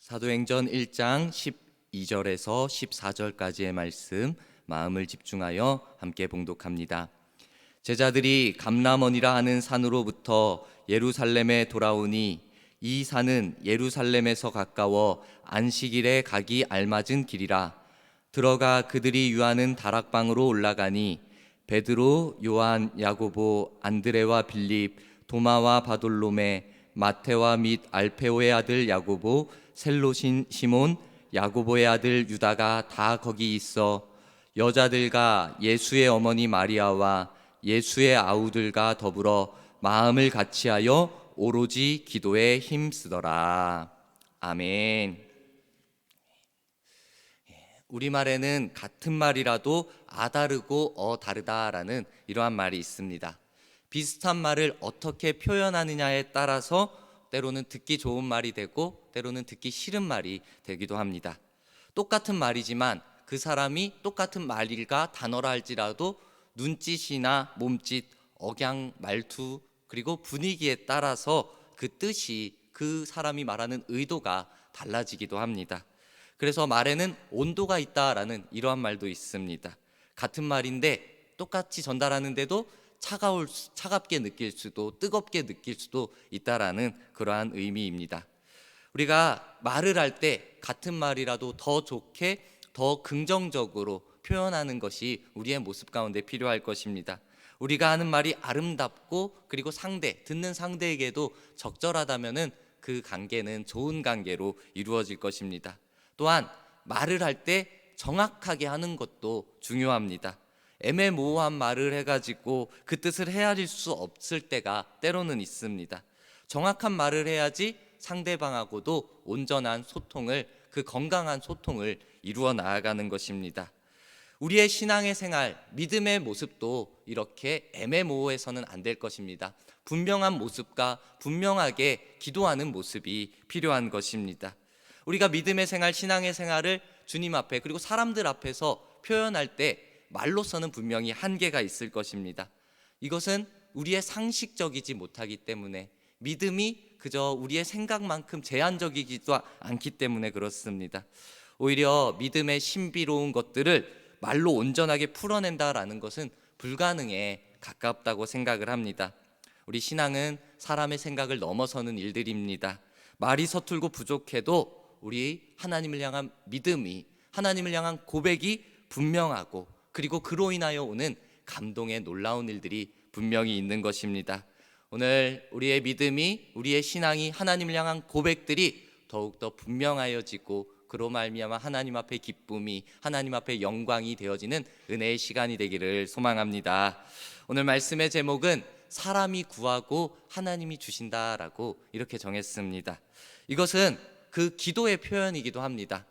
사도행전 1장 12절에서 14절까지의 말씀 마음을 집중하여 함께 봉독합니다. 제자들이 감람원이라 하는 산으로부터 예루살렘에 돌아오니 이 산은 예루살렘에서 가까워 안식일에 가기 알맞은 길이라. 들어가 그들이 유하는 다락방으로 올라가니 베드로, 요한, 야고보, 안드레와 빌립, 도마와 바돌로메, 마테와 및 알페오의 아들 야고보, 셀로신 시몬, 야고보의 아들 유다가 다 거기 있어 여자들과 예수의 어머니 마리아와 예수의 아우들과 더불어 마음을 같이하여 오로지 기도에 힘쓰더라. 아멘. 우리말에는 같은 말이라도 아다르고 다르다라는 이러한 말이 있습니다. 비슷한 말을 어떻게 표현하느냐에 따라서 때로는 듣기 좋은 말이 되고 때로는 듣기 싫은 말이 되기도 합니다. 똑같은 말이지만 그 사람이 똑같은 말일까 단어라 할지라도 눈짓이나 몸짓, 억양, 말투 그리고 분위기에 따라서 그 뜻이 그 사람이 말하는 의도가 달라지기도 합니다. 그래서 말에는 온도가 있다라는 이러한 말도 있습니다. 같은 말인데 똑같이 전달하는데도 차갑게 느낄 수도 뜨겁게 느낄 수도 있다라는 그러한 의미입니다. 우리가 말을 할 때 같은 말이라도 더 좋게 더 긍정적으로 표현하는 것이 우리의 모습 가운데 필요할 것입니다. 우리가 하는 말이 아름답고 그리고 듣는 상대에게도 적절하다면은 그 관계는 좋은 관계로 이루어질 것입니다. 또한 말을 할 때 정확하게 하는 것도 중요합니다. 애매모호한 말을 해가지고 그 뜻을 헤아릴 수 없을 때가 때로는 있습니다. 정확한 말을 해야지 상대방하고도 온전한 소통을, 그 건강한 소통을 이루어 나아가는 것입니다. 우리의 신앙의 생활, 믿음의 모습도 이렇게 애매모호해서는 안 될 것입니다. 분명한 모습과 분명하게 기도하는 모습이 필요한 것입니다. 우리가 믿음의 생활, 신앙의 생활을 주님 앞에 그리고 사람들 앞에서 표현할 때 말로서는 분명히 한계가 있을 것입니다. 이것은 우리의 상식적이지 못하기 때문에 믿음이 그저 우리의 생각만큼 제한적이지도 않기 때문에 그렇습니다. 오히려 믿음의 신비로운 것들을 말로 온전하게 풀어낸다라는 것은 불가능에 가깝다고 생각을 합니다. 우리 신앙은 사람의 생각을 넘어서는 일들입니다. 말이 서툴고 부족해도 우리 하나님을 향한 믿음이, 하나님을 향한 고백이 분명하고 그리고 그로 인하여 오는 감동의 놀라운 일들이 분명히 있는 것입니다. 오늘 우리의 믿음이, 우리의 신앙이, 하나님을 향한 고백들이 더욱더 분명하여지고 그로 말미암아 하나님 앞에 기쁨이, 하나님 앞에 영광이 되어지는 은혜의 시간이 되기를 소망합니다. 오늘 말씀의 제목은 사람이 구하고 하나님이 주신다라고 이렇게 정했습니다. 이것은 그 기도의 표현이기도 합니다.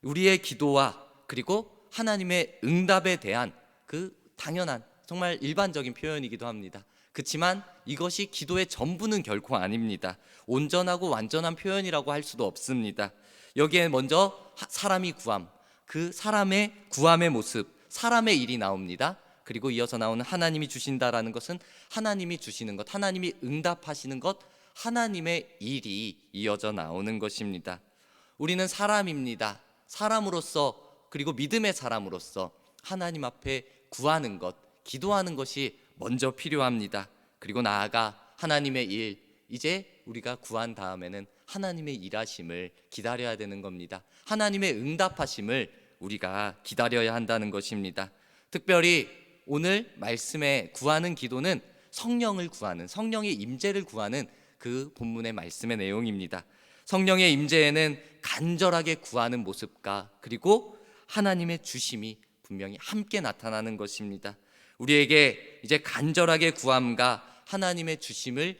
우리의 기도와 그리고 하나님의 응답에 대한 그 당연한 정말 일반적인 표현이기도 합니다. 그렇지만 이것이 기도의 전부는 결코 아닙니다. 온전하고 완전한 표현이라고 할 수도 없습니다. 여기에 먼저 사람이 구함, 그 사람의 구함의 모습, 사람의 일이 나옵니다. 그리고 이어서 나오는 하나님이 주신다라는 것은 하나님이 주시는 것, 하나님이 응답하시는 것, 하나님의 일이 이어져 나오는 것입니다. 우리는 사람입니다. 사람으로서 그리고 믿음의 사람으로서 하나님 앞에 구하는 것, 기도하는 것이 먼저 필요합니다. 그리고 나아가 하나님의 일, 이제 우리가 구한 다음에는 하나님의 일하심을 기다려야 되는 겁니다. 하나님의 응답하심을 우리가 기다려야 한다는 것입니다. 특별히 오늘 말씀에 구하는 기도는 성령을 구하는, 성령의 임재를 구하는 그 본문의 말씀의 내용입니다. 성령의 임재에는 간절하게 구하는 모습과 그리고 하나님의 주심이 분명히 함께 나타나는 것입니다. 우리에게 이제 간절하게 구함과 하나님의 주심을,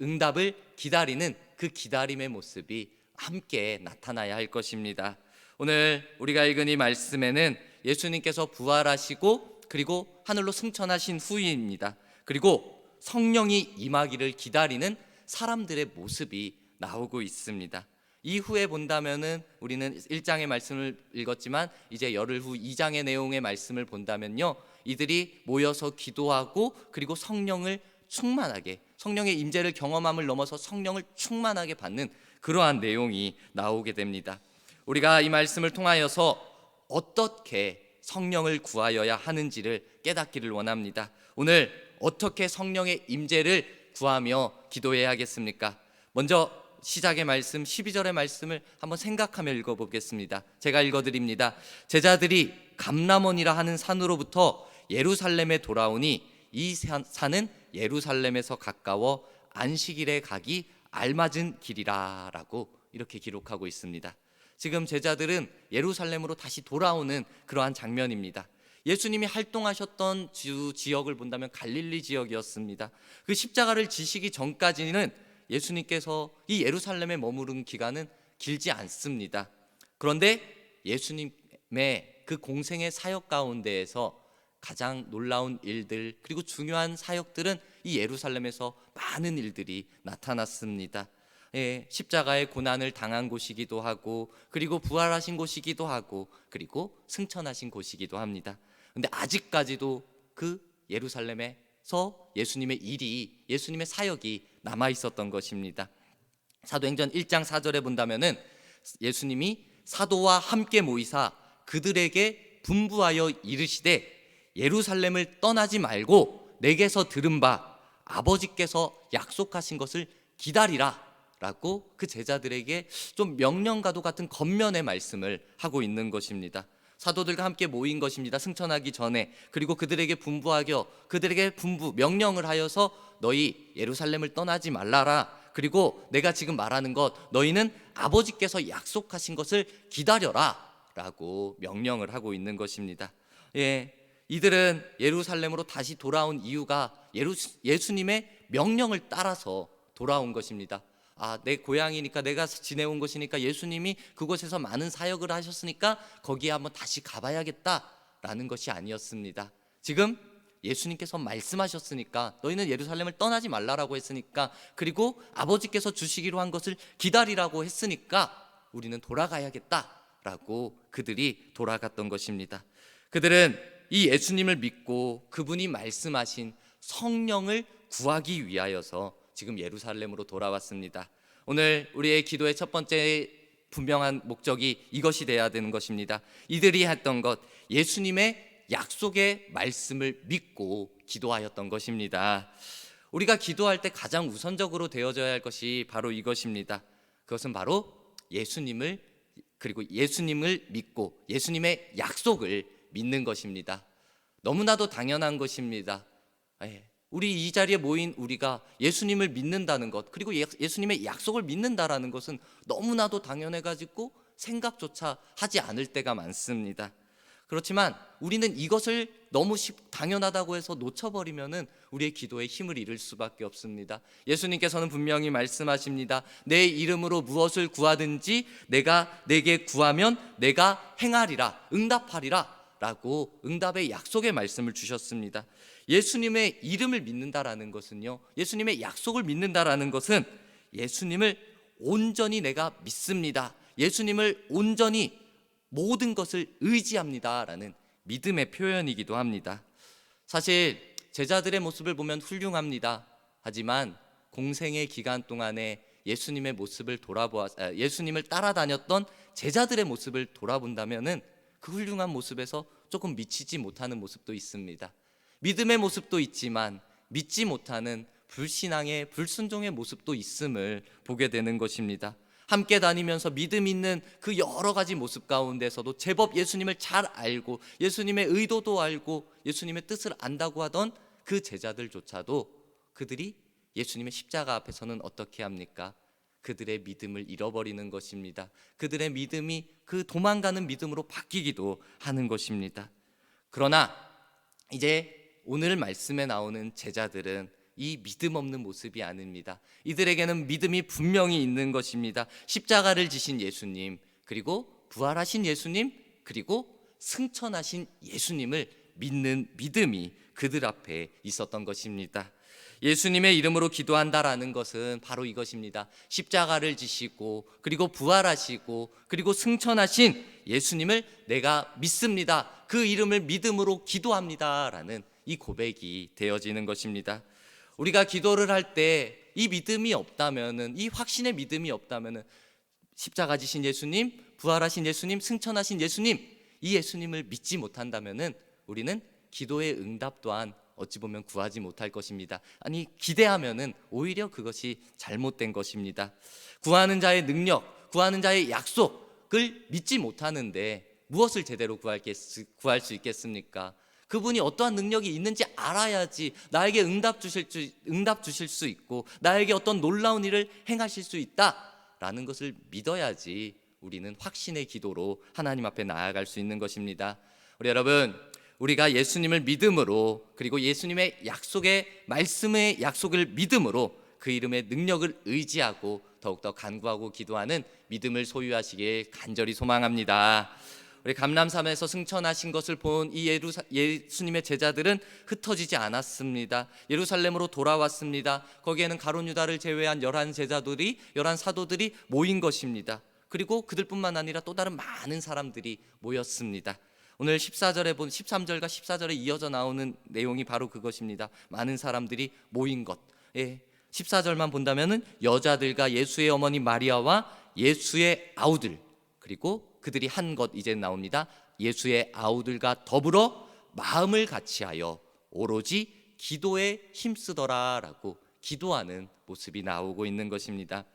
응답을 기다리는 그 기다림의 모습이 함께 나타나야 할 것입니다. 오늘 우리가 읽은 이 말씀에는 예수님께서 부활하시고 그리고 하늘로 승천하신 후입니다. 그리고 성령이 임하기를 기다리는 사람들의 모습이 나오고 있습니다. 이후에 본다면은 우리는 1장의 말씀을 읽었지만 이제 열흘 후 2장의 내용의 말씀을 본다면요, 이들이 모여서 기도하고 그리고 성령을 충만하게, 성령의 임재를 경험함을 넘어서 성령을 충만하게 받는 그러한 내용이 나오게 됩니다. 우리가 이 말씀을 통하여서 어떻게 성령을 구하여야 하는지를 깨닫기를 원합니다. 오늘 어떻게 성령의 임재를 구하며 기도해야겠습니까? 먼저 시작의 말씀 12절의 말씀을 한번 생각하며 읽어보겠습니다. 제가 읽어드립니다. 제자들이 감람원이라 하는 산으로부터 예루살렘에 돌아오니 이 산은 예루살렘에서 가까워 안식일에 가기 알맞은 길이라 라고 이렇게 기록하고 있습니다. 지금 제자들은 예루살렘으로 다시 돌아오는 그러한 장면입니다. 예수님이 활동하셨던 지역을 본다면 갈릴리 지역이었습니다. 그 십자가를 지시기 전까지는 예수님께서 이 예루살렘에 머무른 기간은 길지 않습니다. 그런데 예수님의 그 공생의 사역 가운데에서 가장 놀라운 일들 그리고 중요한 사역들은 이 예루살렘에서 많은 일들이 나타났습니다. 십자가의 고난을 당한 곳이기도 하고 그리고 부활하신 곳이기도 하고 그리고 승천하신 곳이기도 합니다. 그런데 아직까지도 그 예루살렘에서 예수님의 일이 예수님의 사역이 남아 있었던 것입니다. 사도행전 1장 4절에 본다면은 예수님이 사도와 함께 모이사 그들에게 분부하여 이르시되 예루살렘을 떠나지 말고 내게서 들은 바 아버지께서 약속하신 것을 기다리라 라고 그 제자들에게 좀 명령과도 같은 겉면의 말씀을 하고 있는 것입니다. 사도들과 함께 모인 것입니다. 승천하기 전에. 그리고 그들에게 명령을 하여서 너희 예루살렘을 떠나지 말라라. 그리고 내가 지금 말하는 것 너희는 아버지께서 약속하신 것을 기다려라 라고 명령을 하고 있는 것입니다. 이들은 예루살렘으로 다시 돌아온 이유가 예수님의 명령을 따라서 돌아온 것입니다. 내 고향이니까 내가 지내온 곳이니까 예수님이 그곳에서 많은 사역을 하셨으니까 거기에 한번 다시 가봐야겠다라는 것이 아니었습니다. 지금 예수님께서 말씀하셨으니까 너희는 예루살렘을 떠나지 말라라고 했으니까 그리고 아버지께서 주시기로 한 것을 기다리라고 했으니까 우리는 돌아가야겠다라고 그들이 돌아갔던 것입니다. 그들은 이 예수님을 믿고 그분이 말씀하신 성령을 구하기 위하여서 지금 예루살렘으로 돌아왔습니다. 오늘 우리의 기도의 첫 번째 분명한 목적이 이것이 되어야 되는 것입니다. 이들이 했던 것, 예수님의 약속의 말씀을 믿고 기도하였던 것입니다. 우리가 기도할 때 가장 우선적으로 되어져야 할 것이 바로 이것입니다. 그것은 바로 예수님을 믿고 예수님의 약속을 믿는 것입니다. 너무나도 당연한 것입니다. 우리 이 자리에 모인 우리가 예수님을 믿는다는 것 그리고 예수님의 약속을 믿는다라는 것은 너무나도 당연해가지고 생각조차 하지 않을 때가 많습니다. 그렇지만 우리는 이것을 너무 당연하다고 해서 놓쳐버리면은 우리의 기도에 힘을 잃을 수밖에 없습니다. 예수님께서는 분명히 말씀하십니다. 내 이름으로 무엇을 구하든지 내게 구하면 내가 행하리라 응답하리라 라고 응답의 약속의 말씀을 주셨습니다. 예수님의 이름을 믿는다라는 것은요, 예수님의 약속을 믿는다라는 것은 예수님을 온전히 내가 믿습니다, 예수님을 온전히 모든 것을 의지합니다 라는 믿음의 표현이기도 합니다. 사실 제자들의 모습을 보면 훌륭합니다. 하지만 공생의 기간 동안에 예수님의 모습을 예수님을 따라다녔던 제자들의 모습을 돌아본다면은 그 훌륭한 모습에서 조금 미치지 못하는 모습도 있습니다. 믿음의 모습도 있지만 믿지 못하는 불신앙의 불순종의 모습도 있음을 보게 되는 것입니다. 함께 다니면서 믿음 있는 그 여러 가지 모습 가운데서도 제법 예수님을 잘 알고 예수님의 의도도 알고 예수님의 뜻을 안다고 하던 그 제자들조차도 그들이 예수님의 십자가 앞에서는 어떻게 합니까? 그들의 믿음을 잃어버리는 것입니다. 그들의 믿음이 그 도망가는 믿음으로 바뀌기도 하는 것입니다. 그러나 이제 오늘 말씀에 나오는 제자들은 이 믿음 없는 모습이 아닙니다. 이들에게는 믿음이 분명히 있는 것입니다. 십자가를 지신 예수님, 그리고 부활하신 예수님, 그리고 승천하신 예수님을 믿는 믿음이 그들 앞에 있었던 것입니다. 예수님의 이름으로 기도한다라는 것은 바로 이것입니다. 십자가를 지시고 그리고 부활하시고 그리고 승천하신 예수님을 내가 믿습니다, 그 이름을 믿음으로 기도합니다 라는 이 고백이 되어지는 것입니다. 우리가 기도를 할 때 이 믿음이 없다면은, 이 확신의 믿음이 없다면은 십자가 지신 예수님, 부활하신 예수님, 승천하신 예수님, 이 예수님을 믿지 못한다면은 우리는 기도의 응답 또한 어찌 보면 구하지 못할 것입니다. 아니, 기대하면은 오히려 그것이 잘못된 것입니다. 구하는 자의 능력, 구하는 자의 약속을 믿지 못하는데 무엇을 제대로 구할 수 있겠습니까? 그분이 어떠한 능력이 있는지 알아야지 나에게 응답 주실 수 있고 나에게 어떤 놀라운 일을 행하실 수 있다라는 것을 믿어야지 우리는 확신의 기도로 하나님 앞에 나아갈 수 있는 것입니다. 우리 여러분, 우리가 예수님을 믿음으로, 그리고 예수님의 말씀의 약속을 믿음으로 그 이름의 능력을 의지하고 더욱더 간구하고 기도하는 믿음을 소유하시길 간절히 소망합니다. 우리 감람산에서 승천하신 것을 본 이 예수님의 제자들은 흩어지지 않았습니다. 예루살렘으로 돌아왔습니다. 거기에는 가룟 유다를 제외한 11 사도들이 모인 것입니다. 그리고 그들뿐만 아니라 또 다른 많은 사람들이 모였습니다. 오늘 13절과 14절에 이어져 나오는 내용이 바로 그것입니다. 많은 사람들이 모인 것. 14절만 본다면은 여자들과 예수의 어머니 마리아와 예수의 아우들, 그리고 그들이 한 것 이제 나옵니다. 예수의 아우들과 더불어 마음을 같이하여 오로지 기도에 힘쓰더라라고 기도하는 모습이 나오고 있는 것입니다.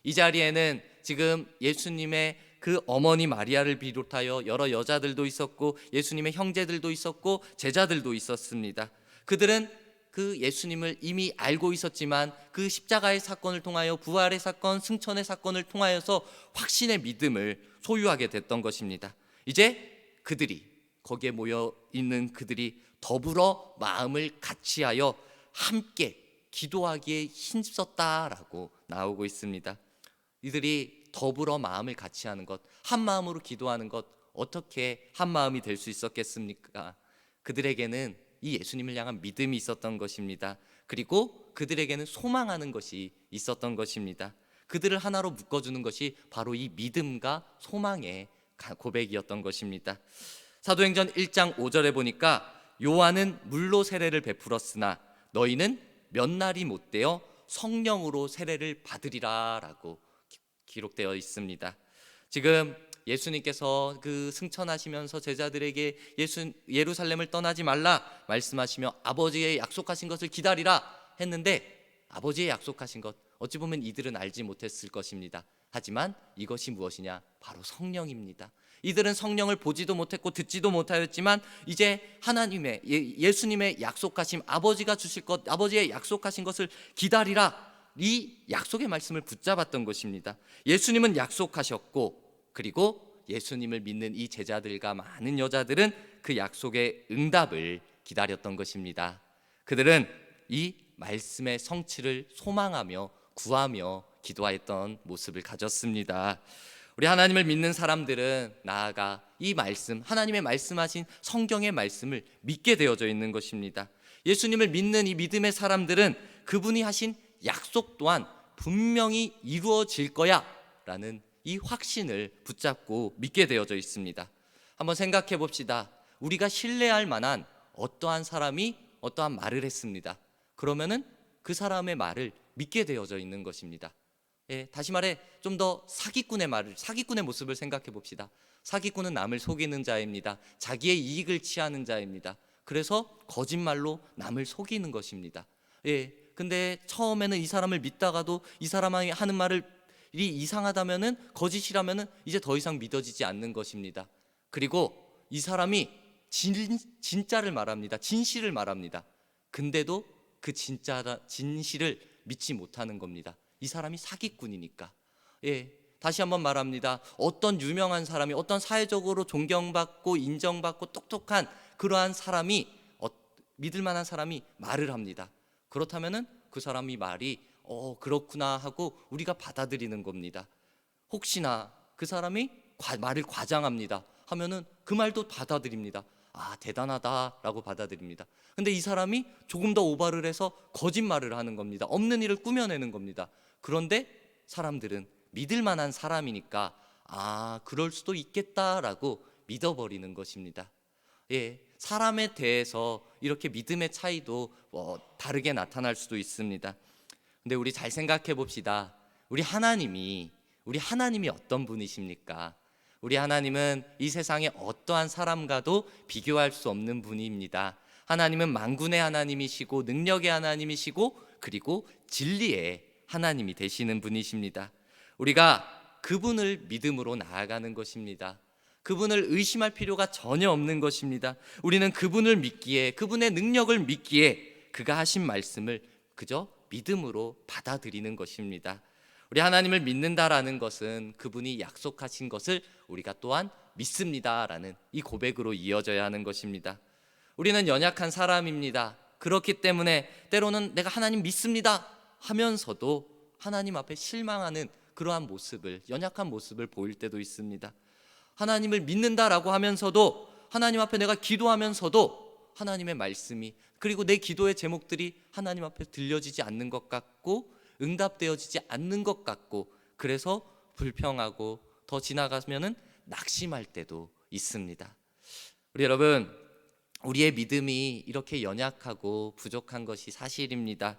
이 자리에는 지금 예수님의 그 어머니 마리아를 비롯하여 여러 여자들도 있었고 예수님의 형제들도 있었고 제자들도 있었습니다. 그들은 그 예수님을 이미 알고 있었지만 그 십자가의 사건을 통하여, 부활의 사건, 승천의 사건을 통하여서 확신의 믿음을 소유하게 됐던 것입니다. 이제 거기에 모여 있는 그들이 더불어 마음을 같이하여 함께 기도하기에 힘썼다라고 나오고 있습니다. 이들이 더불어 마음을 같이하는 것, 한 마음으로 기도하는 것, 어떻게 한 마음이 될 수 있었겠습니까? 그들에게는 이 예수님을 향한 믿음이 있었던 것입니다. 그리고 그들에게는 소망하는 것이 있었던 것입니다. 그들을 하나로 묶어주는 것이 바로 이 믿음과 소망의 고백이었던 것입니다. 사도행전 1장 5절에 보니까 요한은 물로 세례를 베풀었으나 너희는 몇 날이 못되어 성령으로 세례를 받으리라 라고 기록되어 있습니다. 지금 예수님께서 그 승천하시면서 제자들에게 예루살렘을 떠나지 말라 말씀하시며 아버지의 약속하신 것을 기다리라 했는데, 아버지의 약속하신 것 어찌 보면 이들은 알지 못했을 것입니다. 하지만 이것이 무엇이냐? 바로 성령입니다. 이들은 성령을 보지도 못했고 듣지도 못하였지만 이제 예수님의 약속하신 아버지가 주실 것, 아버지의 약속하신 것을 기다리라, 이 약속의 말씀을 붙잡았던 것입니다. 예수님은 약속하셨고, 그리고 예수님을 믿는 이 제자들과 많은 여자들은 그 약속의 응답을 기다렸던 것입니다. 그들은 이 말씀의 성취를 소망하며 구하며 기도했던 모습을 가졌습니다. 우리 하나님을 믿는 사람들은 나아가 이 말씀, 하나님의 말씀하신 성경의 말씀을 믿게 되어져 있는 것입니다. 예수님을 믿는 이 믿음의 사람들은 그분이 하신 약속 또한 분명히 이루어질 거야 라는 이 확신을 붙잡고 믿게 되어져 있습니다. 한번 생각해 봅시다. 우리가 신뢰할 만한 어떠한 사람이 어떠한 말을 했습니다. 그러면은 그 사람의 말을 믿게 되어져 있는 것입니다. 다시 말해 좀 더 사기꾼의 모습을 생각해 봅시다. 사기꾼은 남을 속이는 자입니다. 자기의 이익을 취하는 자입니다. 그래서 거짓말로 남을 속이는 것입니다. 근데 처음에는 이 사람을 믿다가도 이 사람이 하는 말이 이상하다면은, 거짓이라면은 이제 더 이상 믿어지지 않는 것입니다. 그리고 이 사람이 진짜를 말합니다. 진실을 말합니다. 근데도 그 진실을 믿지 못하는 겁니다. 이 사람이 사기꾼이니까. 다시 한번 말합니다. 어떤 유명한 사람이, 어떤 사회적으로 존경받고 인정받고 똑똑한 그러한 사람이, 믿을 만한 사람이 말을 합니다. 그렇다면은 그 사람이 말이 그렇구나 하고 우리가 받아들이는 겁니다. 혹시나 그 사람이 말을 과장합니다 하면은 그 말도 받아들입니다. 대단하다라고 받아들입니다. 근데 이 사람이 조금 더 오바를 해서 거짓말을 하는 겁니다. 없는 일을 꾸며내는 겁니다. 그런데 사람들은 믿을 만한 사람이니까 그럴 수도 있겠다라고 믿어버리는 것입니다. 사람에 대해서 이렇게 믿음의 차이도 다르게 나타날 수도 있습니다. 근데 우리 잘 생각해 봅시다. 우리 하나님이 어떤 분이십니까? 우리 하나님은 이 세상의 어떠한 사람과도 비교할 수 없는 분입니다. 하나님은 만군의 하나님이시고 능력의 하나님이시고 그리고 진리의 하나님이 되시는 분이십니다. 우리가 그분을 믿음으로 나아가는 것입니다. 그분을 의심할 필요가 전혀 없는 것입니다. 우리는 그분을 믿기에, 그분의 능력을 믿기에 그가 하신 말씀을 그저 믿음으로 받아들이는 것입니다. 우리 하나님을 믿는다라는 것은 그분이 약속하신 것을 우리가 또한 믿습니다라는 이 고백으로 이어져야 하는 것입니다. 우리는 연약한 사람입니다. 그렇기 때문에 때로는 내가 하나님 믿습니다 하면서도 하나님 앞에 실망하는 그러한 모습을, 연약한 모습을 보일 때도 있습니다. 하나님을 믿는다라고 하면서도, 하나님 앞에 내가 기도하면서도 하나님의 말씀이, 그리고 내 기도의 제목들이 하나님 앞에 들려지지 않는 것 같고 응답되어지지 않는 것 같고, 그래서 불평하고 더 지나가면은 낙심할 때도 있습니다. 우리 여러분, 우리의 믿음이 이렇게 연약하고 부족한 것이 사실입니다.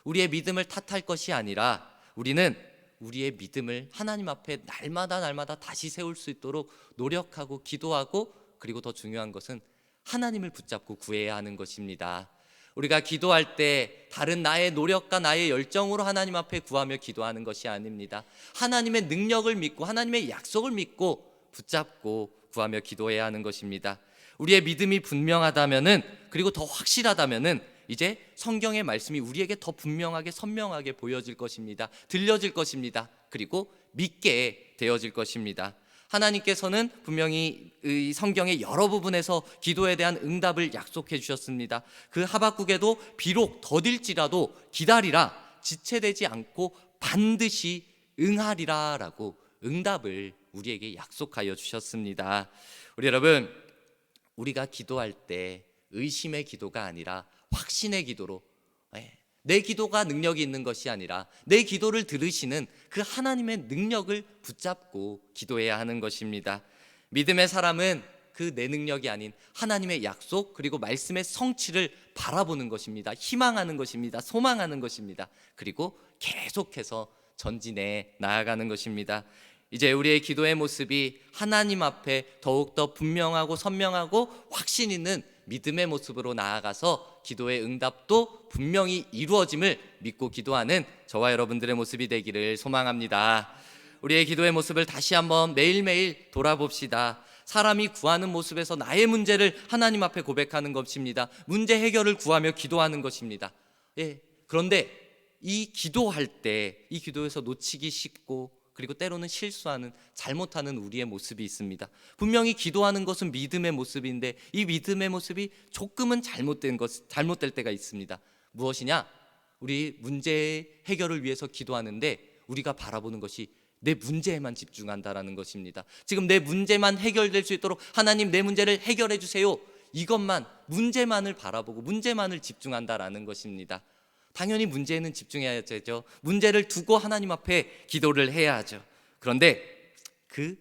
우리의 믿음을 탓할 것이 아니라 우리는 우리의 믿음을 하나님 앞에 날마다 다시 세울 수 있도록 노력하고 기도하고, 그리고 더 중요한 것은 하나님을 붙잡고 구해야 하는 것입니다. 우리가 기도할 때 다른 나의 노력과 나의 열정으로 하나님 앞에 구하며 기도하는 것이 아닙니다. 하나님의 능력을 믿고 하나님의 약속을 믿고 붙잡고 구하며 기도해야 하는 것입니다. 우리의 믿음이 분명하다면은, 그리고 더 확실하다면은 이제 성경의 말씀이 우리에게 더 분명하게 선명하게 보여질 것입니다. 들려질 것입니다. 그리고 믿게 되어질 것입니다. 하나님께서는 분명히 이 성경의 여러 부분에서 기도에 대한 응답을 약속해 주셨습니다. 그 하박국에도 비록 더딜지라도 기다리라, 지체되지 않고 반드시 응하리라 라고 응답을 우리에게 약속하여 주셨습니다. 우리 여러분, 우리가 기도할 때 의심의 기도가 아니라 확신의 기도로, 내 기도가 능력이 있는 것이 아니라 내 기도를 들으시는 그 하나님의 능력을 붙잡고 기도해야 하는 것입니다. 믿음의 사람은 그 내 능력이 아닌 하나님의 약속, 그리고 말씀의 성취를 바라보는 것입니다. 희망하는 것입니다. 소망하는 것입니다. 그리고 계속해서 전진해 나아가는 것입니다. 이제 우리의 기도의 모습이 하나님 앞에 더욱더 분명하고 선명하고 확신 있는 믿음의 모습으로 나아가서 기도의 응답도 분명히 이루어짐을 믿고 기도하는 저와 여러분들의 모습이 되기를 소망합니다. 우리의 기도의 모습을 다시 한번 매일매일 돌아봅시다. 사람이 구하는 모습에서 나의 문제를 하나님 앞에 고백하는 것입니다. 문제 해결을 구하며 기도하는 것입니다. 그런데 이 기도할 때, 이 기도에서 놓치기 쉽고 그리고 때로는 실수하는, 잘못하는 우리의 모습이 있습니다. 분명히 기도하는 것은 믿음의 모습인데 이 믿음의 모습이 조금은 잘못될 때가 있습니다. 무엇이냐? 우리 문제 해결을 위해서 기도하는데 우리가 바라보는 것이 내 문제에만 집중한다라는 것입니다. 지금 내 문제만 해결될 수 있도록 하나님 내 문제를 해결해 주세요, 이것만, 문제만을 바라보고 문제만을 집중한다라는 것입니다. 당연히 문제에는 집중해야 되죠. 문제를 두고 하나님 앞에 기도를 해야 하죠. 그런데 그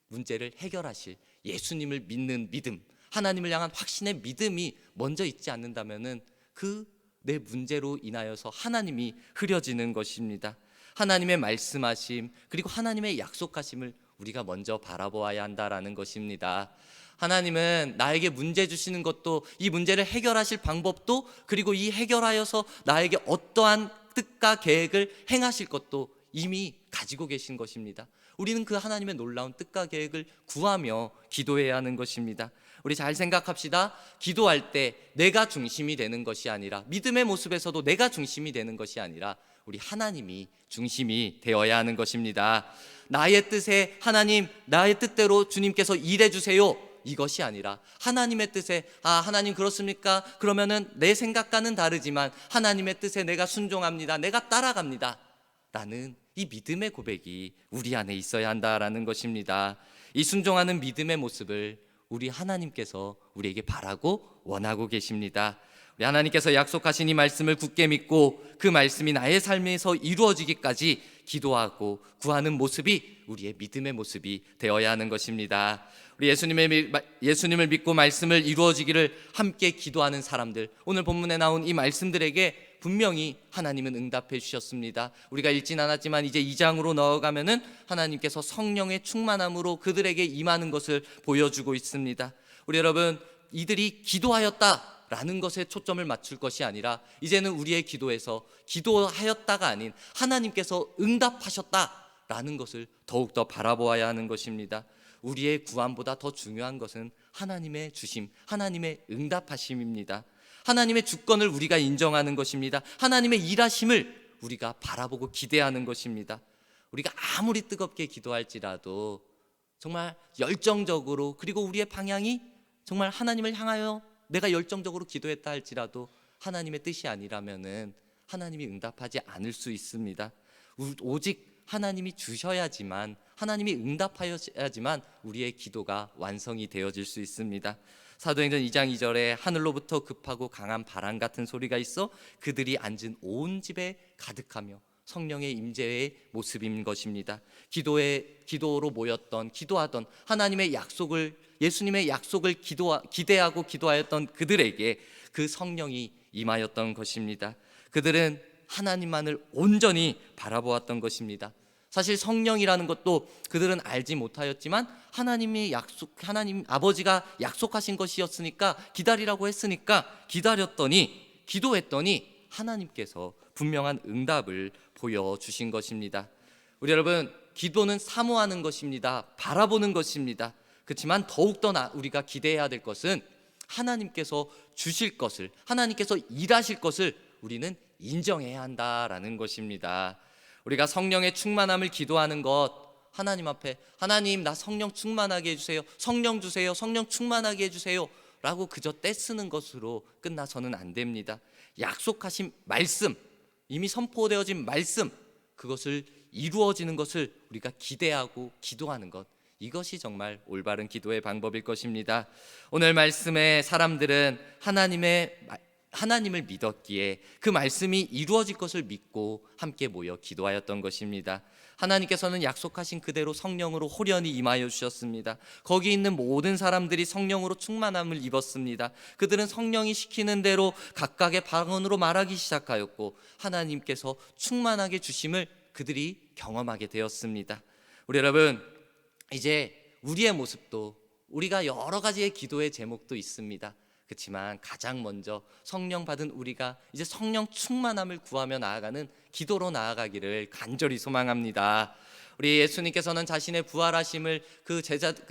문제를 해결하실 예수님을 믿는 믿음, 하나님을 향한 확신의 믿음이 먼저 있지 않는다면은 그 내 문제로 인하여서 하나님이 흐려지는 것입니다. 하나님의 말씀하심, 그리고 하나님의 약속하심을 우리가 먼저 바라보아야 한다라는 것입니다. 하나님은 나에게 문제 주시는 것도, 이 문제를 해결하실 방법도, 그리고 이 해결하여서 나에게 어떠한 뜻과 계획을 행하실 것도 이미 가지고 계신 것입니다. 우리는 그 하나님의 놀라운 뜻과 계획을 구하며 기도해야 하는 것입니다. 우리 잘 생각합시다. 기도할 때 내가 중심이 되는 것이 아니라, 믿음의 모습에서도 내가 중심이 되는 것이 아니라 우리 하나님이 중심이 되어야 하는 것입니다. 나의 뜻에 하나님, 나의 뜻대로 주님께서 일해 주세요, 이것이 아니라 하나님의 뜻에, 하나님 그렇습니까? 그러면은 내 생각과는 다르지만 하나님의 뜻에 내가 순종합니다, 내가 따라갑니다 라는 이 믿음의 고백이 우리 안에 있어야 한다라는 것입니다. 이 순종하는 믿음의 모습을 우리 하나님께서 우리에게 바라고 원하고 계십니다. 우리 하나님께서 약속하신 이 말씀을 굳게 믿고 그 말씀이 나의 삶에서 이루어지기까지 기도하고 구하는 모습이 우리의 믿음의 모습이 되어야 하는 것입니다. 우리 예수님을 믿고 말씀을 이루어지기를 함께 기도하는 사람들, 오늘 본문에 나온 이 말씀들에게 분명히 하나님은 응답해 주셨습니다. 우리가 읽진 않았지만 이제 2장으로 넣어가면은 하나님께서 성령의 충만함으로 그들에게 임하는 것을 보여주고 있습니다. 우리 여러분, 이들이 기도하였다라는 것에 초점을 맞출 것이 아니라 이제는 우리의 기도에서 기도하였다가 아닌 하나님께서 응답하셨다라는 것을 더욱더 바라보아야 하는 것입니다. 우리의 구함보다 더 중요한 것은 하나님의 주심, 하나님의 응답하심입니다. 하나님의 주권을 우리가 인정하는 것입니다. 하나님의 일하심을 우리가 바라보고 기대하는 것입니다. 우리가 아무리 뜨겁게 기도할지라도 정말 열정적으로, 그리고 우리의 방향이 정말 하나님을 향하여 내가 열정적으로 기도했다 할지라도 하나님의 뜻이 아니라면은 하나님이 응답하지 않을 수 있습니다. 오직 하나님이 주셔야지만, 하나님이 응답하여야지만 우리의 기도가 완성이 되어질 수 있습니다. 사도행전 2장 2절에 하늘로부터 급하고 강한 바람 같은 소리가 있어 그들이 앉은 온 집에 가득하며 성령의 임재의 모습인 것입니다. 기도로 모였던, 기도하던 하나님의 약속을, 예수님의 약속을 기대하고 기도하였던 그들에게 그 성령이 임하였던 것입니다. 그들은 하나님만을 온전히 바라보았던 것입니다. 사실 성령이라는 것도 그들은 알지 못하였지만 하나님 아버지가 약속하신 것이었으니까, 기다리라고 했으니까 기도했더니 하나님께서 분명한 응답을 보여주신 것입니다. 우리 여러분, 기도는 사모하는 것입니다. 바라보는 것입니다. 그렇지만 더욱더 우리가 기대해야 될 것은 하나님께서 주실 것을, 하나님께서 일하실 것을 우리는 인정해야 한다라는 것입니다. 우리가 성령의 충만함을 기도하는 것, 하나님 앞에 하나님 나 성령 충만하게 해주세요, 성령 주세요, 성령 충만하게 해주세요 라고 그저 떼쓰는 것으로 끝나서는 안 됩니다. 약속하신 말씀, 이미 선포되어진 말씀, 그것을 이루어지는 것을 우리가 기대하고 기도하는 것, 이것이 정말 올바른 기도의 방법일 것입니다. 오늘 말씀에 사람들은 하나님을 믿었기에 그 말씀이 이루어질 것을 믿고 함께 모여 기도하였던 것입니다. 하나님께서는 약속하신 그대로 성령으로 호련히 임하여 주셨습니다. 거기 있는 모든 사람들이 성령으로 충만함을 입었습니다. 그들은 성령이 시키는 대로 각각의 방언으로 말하기 시작하였고 하나님께서 충만하게 주심을 그들이 경험하게 되었습니다. 우리 여러분, 이제 우리의 모습도, 우리가 여러 가지의 기도의 제목도 있습니다. 그렇지만 가장 먼저 성령 받은 우리가 이제 성령 충만함을 구하며 나아가는 기도로 나아가기를 간절히 소망합니다. 우리 예수님께서는 자신의 부활하심을 그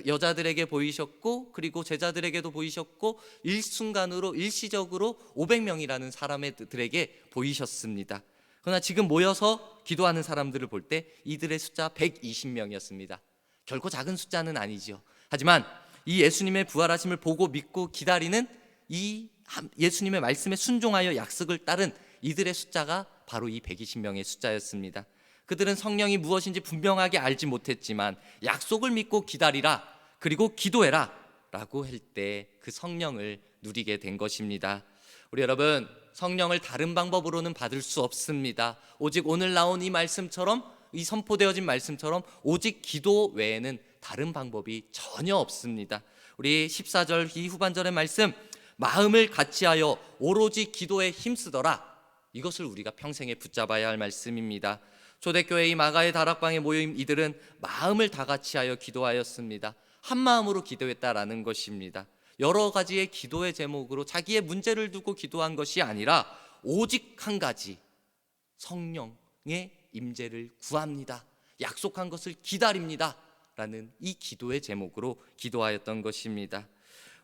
여자들에게 보이셨고, 그리고 제자들에게도 보이셨고, 일시적으로 500명이라는 사람들에게 보이셨습니다. 그러나 지금 모여서 기도하는 사람들을 볼 때 이들의 숫자 120명이었습니다. 결코 작은 숫자는 아니죠. 하지만 이 예수님의 부활하심을 보고 믿고 기다리는 이 예수님의 말씀에 순종하여 약속을 따른 이들의 숫자가 바로 이 120명의 숫자였습니다. 그들은 성령이 무엇인지 분명하게 알지 못했지만 약속을 믿고 기다리라, 그리고 기도해라 라고 할 때 그 성령을 누리게 된 것입니다. 우리 여러분, 성령을 다른 방법으로는 받을 수 없습니다. 오직 오늘 나온 이 말씀처럼, 이 선포되어진 말씀처럼 오직 기도 외에는 다른 방법이 전혀 없습니다. 우리 14절 이 후반절의 말씀, 마음을 같이하여 오로지 기도에 힘쓰더라, 이것을 우리가 평생에 붙잡아야 할 말씀입니다. 초대교회 이 마가의 다락방에 모인 이들은 마음을 다 같이하여 기도하였습니다. 한 마음으로 기도했다라는 것입니다. 여러 가지의 기도의 제목으로 자기의 문제를 두고 기도한 것이 아니라 오직 한 가지, 성령의 임재를 구합니다, 약속한 것을 기다립니다 라는 이 기도의 제목으로 기도하였던 것입니다.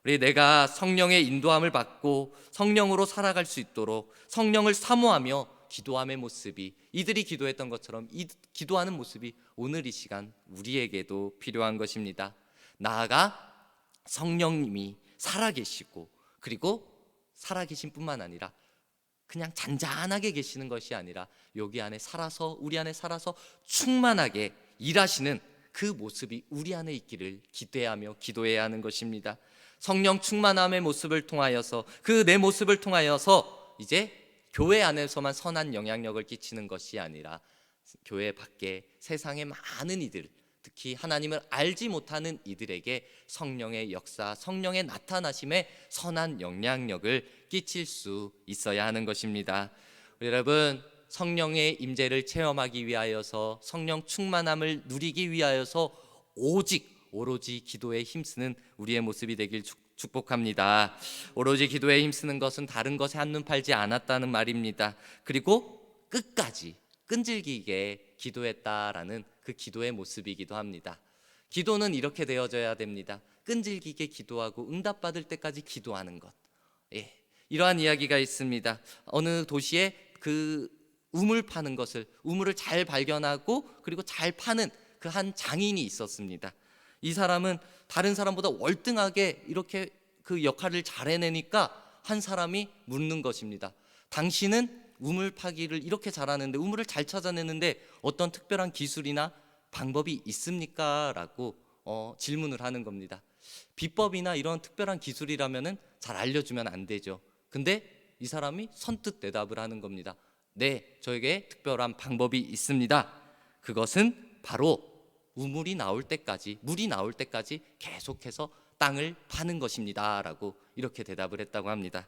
우리 내가 성령의 인도함을 받고 성령으로 살아갈 수 있도록 성령을 사모하며 기도함의 모습이, 이들이 기도했던 것처럼 기도하는 모습이 오늘 이 시간 우리에게도 필요한 것입니다. 나아가 성령님이 살아계시고, 그리고 살아계신 뿐만 아니라 그냥 잔잔하게 계시는 것이 아니라 여기 안에 살아서, 우리 안에 살아서 충만하게 일하시는 그 모습이 우리 안에 있기를 기대하며 기도해야 하는 것입니다. 성령 충만함의 모습을 통하여서, 그 내 모습을 통하여서 이제 교회 안에서만 선한 영향력을 끼치는 것이 아니라 교회 밖에 세상의 많은 이들, 특히 하나님을 알지 못하는 이들에게 성령의 역사, 성령의 나타나심에 선한 영향력을 끼칠 수 있어야 하는 것입니다. 여러분, 성령의 임재를 체험하기 위하여서, 성령 충만함을 누리기 위하여서 오로지 기도에 힘쓰는 우리의 모습이 되길 축복합니다. 오로지 기도에 힘쓰는 것은 다른 것에 한눈 팔지 않았다는 말입니다. 그리고 끝까지 끈질기게 기도했다라는 그 기도의 모습이기도 합니다. 기도는 이렇게 되어져야 됩니다. 끈질기게 기도하고 응답받을 때까지 기도하는 것. 이러한 이야기가 있습니다. 어느 도시에 그 우물 파는 것을, 우물을 잘 발견하고 그리고 잘 파는 그 한 장인이 있었습니다. 이 사람은 다른 사람보다 월등하게 이렇게 그 역할을 잘 해내니까 한 사람이 묻는 것입니다. 당신은 우물 파기를 이렇게 잘하는데, 우물을 잘 찾아내는데 어떤 특별한 기술이나 방법이 있습니까? 라고 질문을 하는 겁니다. 비법이나 이런 특별한 기술이라면은 잘 알려주면 안 되죠. 근데 이 사람이 선뜻 대답을 하는 겁니다. 네, 저에게 특별한 방법이 있습니다. 그것은 바로 물이 나올 때까지 계속해서 땅을 파는 것입니다. 라고 이렇게 대답을 했다고 합니다.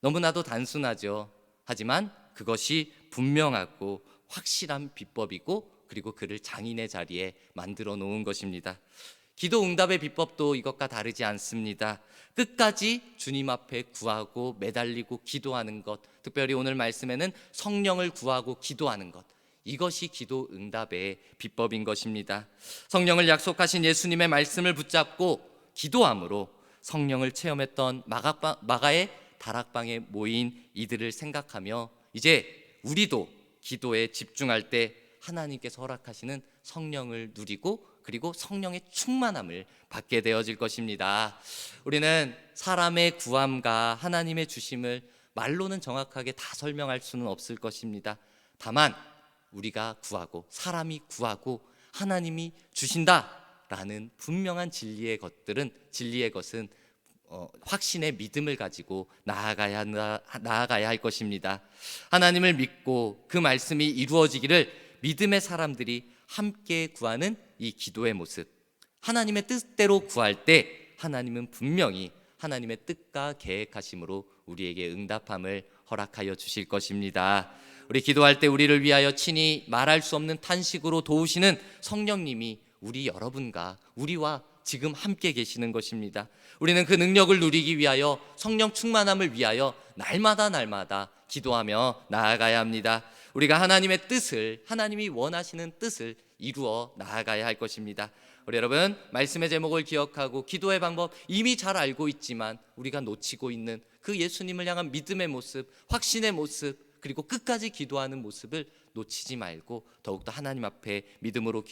너무나도 단순하죠. 하지만 그것이 분명하고 확실한 비법이고, 그리고 그를 장인의 자리에 만들어 놓은 것입니다. 기도 응답의 비법도 이것과 다르지 않습니다. 끝까지 주님 앞에 구하고 매달리고 기도하는 것, 특별히 오늘 말씀에는 성령을 구하고 기도하는 것, 이것이 기도 응답의 비법인 것입니다. 성령을 약속하신 예수님의 말씀을 붙잡고 기도함으로 성령을 체험했던 마가의 다락방에 모인 이들을 생각하며, 이제 우리도 기도에 집중할 때 하나님께서 허락하시는 성령을 누리고 그리고 성령의 충만함을 받게 되어질 것입니다. 우리는 사람의 구함과 하나님의 주심을 말로는 정확하게 다 설명할 수는 없을 것입니다. 다만 우리가 구하고 사람이 구하고 하나님이 주신다라는 분명한 진리의 것은 확신의 믿음을 가지고 나아가야 할 것입니다. 하나님을 믿고 그 말씀이 이루어지기를 믿음의 사람들이 함께 구하는 이 기도의 모습, 하나님의 뜻대로 구할 때 하나님은 분명히 하나님의 뜻과 계획하심으로 우리에게 응답함을 허락하여 주실 것입니다. 우리 기도할 때 우리를 위하여 친히 말할 수 없는 탄식으로 도우시는 성령님이 우리 여러분과 우리와 지금 함께 계시는 것입니다. 우리는 그 능력을 누리기 위하여, 성령 충만함을 위하여 날마다 기도하며 나아가야 합니다. 우리가 하나님의 뜻을, 하나님이 원하시는 뜻을 이루어 나아가야 할 것입니다. 우리 여러분, 말씀의 제목을 기억하고 기도의 방법 이미 잘 알고 있지만 우리가 놓치고 있는 그 예수님을 향한 믿음의 모습, 확신의 모습, 그리고 끝까지 기도하는 모습을 놓치지 말고 더욱더 하나님 앞에 믿음으로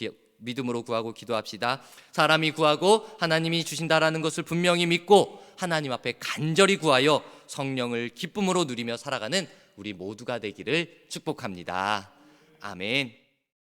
구하고 기도합시다. 사람이 구하고 하나님이 주신다라는 것을 분명히 믿고 하나님 앞에 간절히 구하여 성령을 기쁨으로 누리며 살아가는 우리 모두가 되기를 축복합니다. 아멘.